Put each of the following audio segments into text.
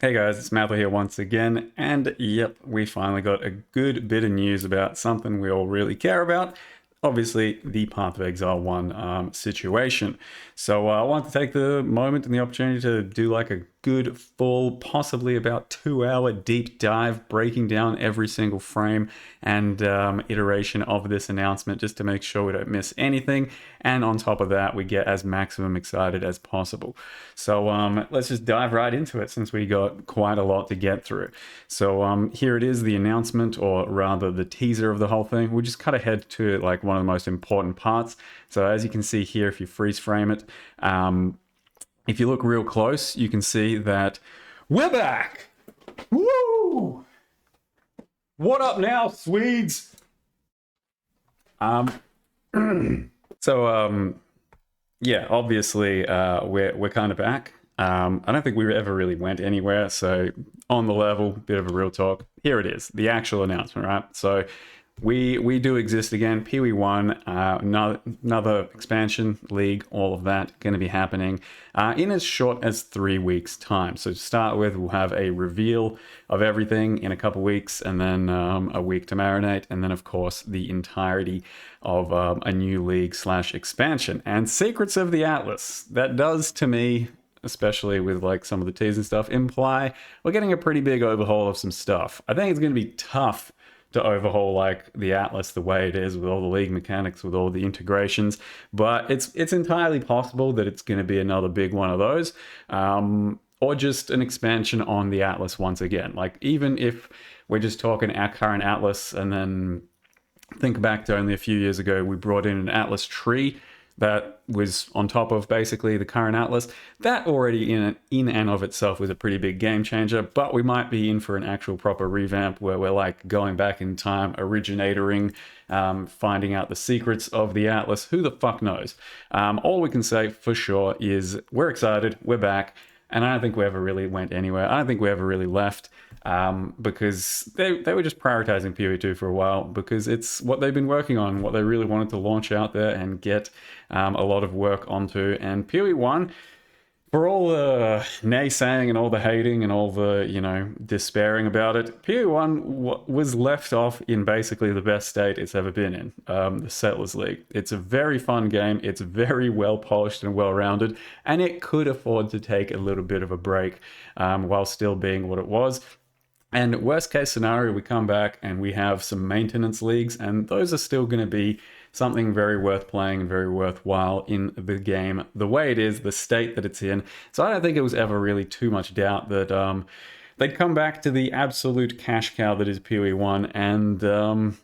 Hey guys, it's Mather here once again, and yep, we finally got a good bit of news about something we all really care about. Obviously, the Path of Exile 1 situation. So I want to take the moment and the opportunity to do like a good full, possibly about 2 hour deep dive, breaking down every single frame and iteration of this announcement just to make sure we don't miss anything. And on top of that, we get as maximum excited as possible. So let's just dive right into it since we got quite a lot to get through. So here it is, the announcement, or rather the teaser of the whole thing. We'll just cut ahead to like one of the most important parts. So as you can see here, if you freeze frame it, if you look real close, you can see that we're back. Woo! What up now, Swedes? Um, so yeah, obviously we're kind of back. I don't think we ever really went anywhere. So on the level, bit of a real talk. Here it is, the actual announcement, right? So we do exist again. PoE 1, another expansion league, all of that going to be happening in as short as 3 weeks' time. So to start with, we'll have a reveal of everything in a couple weeks, and then a week to marinate, and then of course the entirety of a new league slash expansion and Secrets of the Atlas. That does to me, especially with like some of the teas and stuff, imply we're getting a pretty big overhaul of some stuff. I think it's going to be tough to overhaul like the Atlas the way it is with all the league mechanics, with all the integrations, but it's entirely possible that it's going to be another big one of those, or just an expansion on the Atlas once again. Like even if we're just talking our current Atlas, and then think back to only a few years ago, we brought in an Atlas tree that was on top of basically the current Atlas. That already in and of itself was a pretty big game changer, but we might be in for an actual proper revamp where we're like going back in time, originatoring, finding out the secrets of the Atlas. Who the fuck knows? All we can say for sure is we're excited, we're back, and I don't think we ever really went anywhere. I don't think we ever really left, because they were just prioritizing PoE 2 for a while because it's what they've been working on, what they really wanted to launch out there and get a lot of work onto. And PoE 1, for all the naysaying and all the hating and all the, despairing about it, PoE 1 was left off in basically the best state it's ever been in, the Settlers League. It's a very fun game. It's very well polished and well rounded, and it could afford to take a little bit of a break while still being what it was. And worst case scenario, we come back and we have some maintenance leagues, and those are still going to be something very worth playing and very worthwhile in the game, the way it is, the state that it's in. So I don't think it was ever really too much doubt that they'd come back to the absolute cash cow that is PoE 1 and,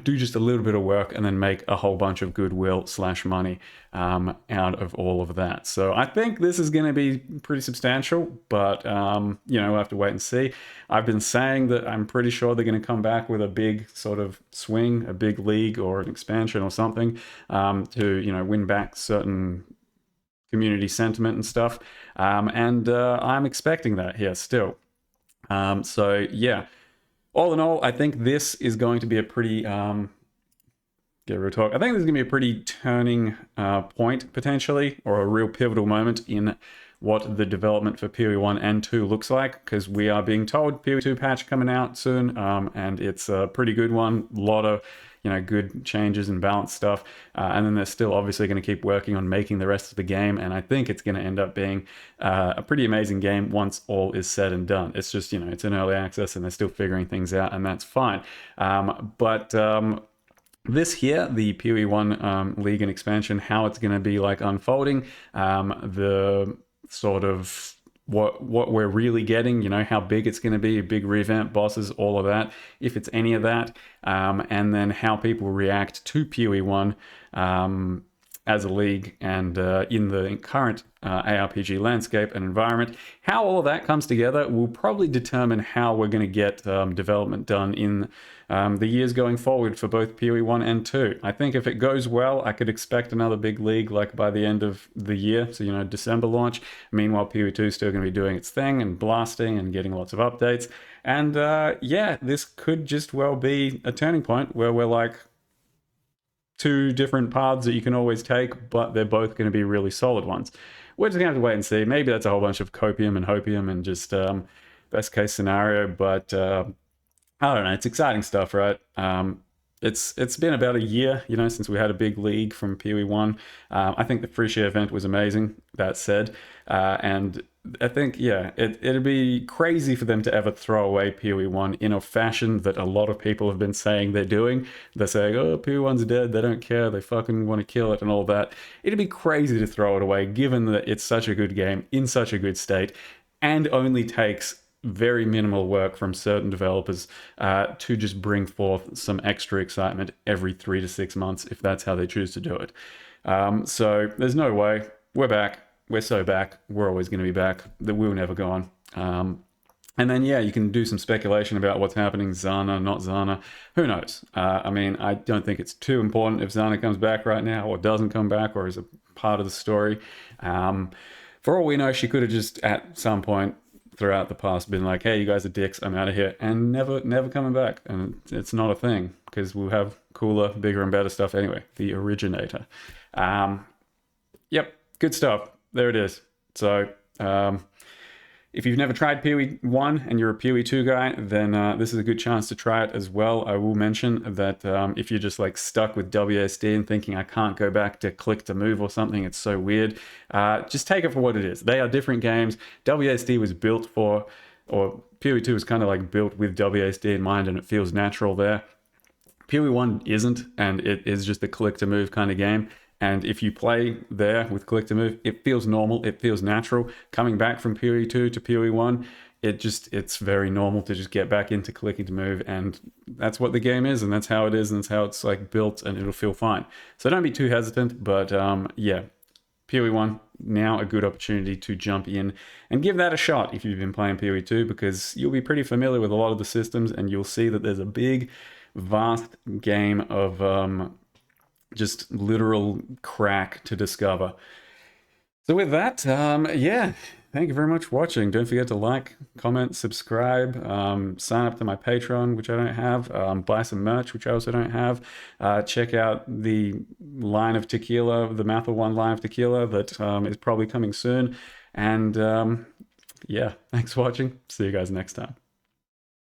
do just a little bit of work and then make a whole bunch of goodwill slash money out of all of that. So I think this is going to be pretty substantial, but, we'll have to wait and see. I've been saying that I'm pretty sure they're going to come back with a big sort of swing, a big league or an expansion or something to, win back certain community sentiment and stuff. And I'm expecting that here still. So yeah, all in all, I think this is going to be a pretty get real talk. I think this is going to be a pretty turning point potentially, or a real pivotal moment in what the development for PoE 1 and 2 looks like, because we are being told PoE 2 patch coming out soon, and it's a pretty good one. A lot of good changes and balance stuff, and then they're still obviously going to keep working on making the rest of the game, and I think it's going to end up being a pretty amazing game once all is said and done. It's just it's in early access and they're still figuring things out, and that's fine. But this here, the PoE 1 League and expansion, how it's going to be like unfolding, the sort of what we're really getting, how big it's going to be, big revamp, bosses, all of that, if it's any of that, and then how people react to PoE 1 as a league and in the current ARPG landscape and environment. How all of that comes together will probably determine how we're going to get development done in the years going forward for both PoE 1 and 2. I think if it goes well, I could expect another big league like by the end of the year, so December launch. Meanwhile, PoE 2 is still going to be doing its thing and blasting and getting lots of updates. And yeah, this could just well be a turning point where we're like, two different paths that you can always take, but they're both going to be really solid ones. We're just going to have to wait and see. Maybe that's a whole bunch of copium and hopium and just best case scenario, but I don't know. It's exciting stuff, right? It's been about a year, since we had a big league from PoE One. I think the free share event was amazing. That said, and I think it'd be crazy for them to ever throw away PoE One in a fashion that a lot of people have been saying they're doing. They're saying, "Oh, PoE One's dead. They don't care. They fucking want to kill it and all that." It'd be crazy to throw it away, given that it's such a good game in such a good state, and only takes very minimal work from certain developers to just bring forth some extra excitement every 3 to 6 months if that's how they choose to do it. So there's no way. We're back. We're so back. We're always going to be back. The will never go on. And then, you can do some speculation about what's happening, Zana, not Zana. Who knows? I mean, I don't think it's too important if Zana comes back right now or doesn't come back or is a part of the story. For all we know, she could have just at some point throughout the past been like, "Hey, you guys are dicks, I'm out of here," and never coming back. And it's not a thing because we'll have cooler, bigger, and better stuff anyway. The originator. Yep, good stuff. There it is. So if you've never tried PoE 1 and you're a PoE 2 guy, then this is a good chance to try it as well. I will mention that if you're just like stuck with WSD and thinking I can't go back to click to move or something, it's so weird, just take it for what it is. They are different games. WSD was built for, or PoE 2 is kind of like built with WSD in mind, and it feels natural there. PoE 1 isn't, and it is just a click to move kind of game. And if you play there with click to move, it feels normal, it feels natural. Coming back from PoE 2 to PoE 1, it's very normal to just get back into clicking to move, and that's what the game is, and that's how it is, and that's how it's like built, and it'll feel fine. So don't be too hesitant, but PoE 1, now a good opportunity to jump in and give that a shot if you've been playing PoE 2, because you'll be pretty familiar with a lot of the systems, and you'll see that there's a big, vast game of just literal crack to discover. So with that, thank you very much for watching. Don't forget to like, comment, subscribe, sign up to my Patreon, which I don't have, buy some merch, which I also don't have. Check out the line of tequila, the Mathel One line of tequila that is probably coming soon. And thanks for watching. See you guys next time.